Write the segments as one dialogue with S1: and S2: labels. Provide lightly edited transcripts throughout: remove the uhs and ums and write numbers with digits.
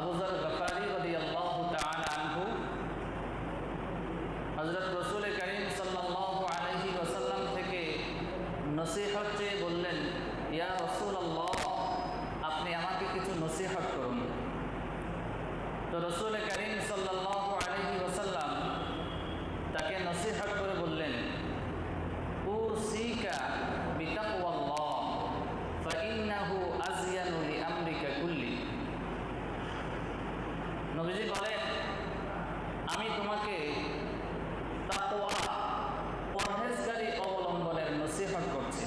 S1: আবু যর গফারি রাদিয়াল্লাহু তাআলা আনহু হযরত রাসূল কারীম সাল্লাল্লাহু আলাইহি ওয়াসাল্লাম থেকে নসিহত চেয়ে বললেন, ইয়া রাসূলুল্লাহ, আপনি আমাকে কিছু নসিহত করুন। তো রাসূল কারীম সাল্লাল্লাহু আলাইহি ওয়াসাল্লাম তাকে নসিহত করে বললেন, উসিকা বিতাকওয়াল্লাহ ফাইন্নাহু আযয়ানু লিআমরিকা কুল্লি। নবীজি বলেন, আমি তোমাকে তাকওয়া পরহেজগারি অবলম্বনের নসিহত করছি।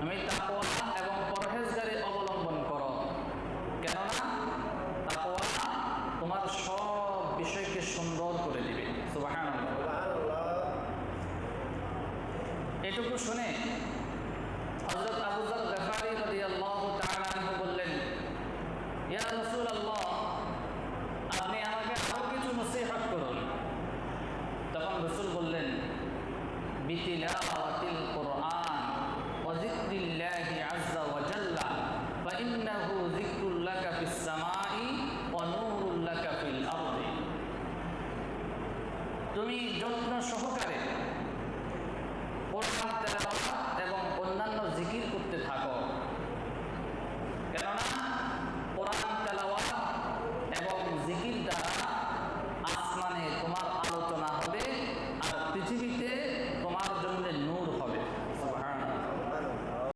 S1: আমি তাকওয়া এবং পরহেজগারি অবলম্বন করো, কেননা তাকওয়া তোমার সব বিষয়কে সুন্দর করে দিবে। সুবহানাল্লাহ। এটুকু শুনে হযরত আবু যর গফারি রাদিয়াল্লাহু তাআলা আনহু বললেন, ইয়া রাসূলুল্লাহ, আপনি আমাকে আরো কিছু নসিহত করুন। তখন রাসূল বললেন, বিতিলাওয়াতিল কুরআন ওয়া যিকরিল্লাহি আযজা ওয়া জাল্লা ফাইন্নাহু যিকরুল লাকা ফিস সামাই ওয়া নূরুল লাকা ফিল আরদি। তুমি যত্ন সহকারে কোরআন তেলাওয়াত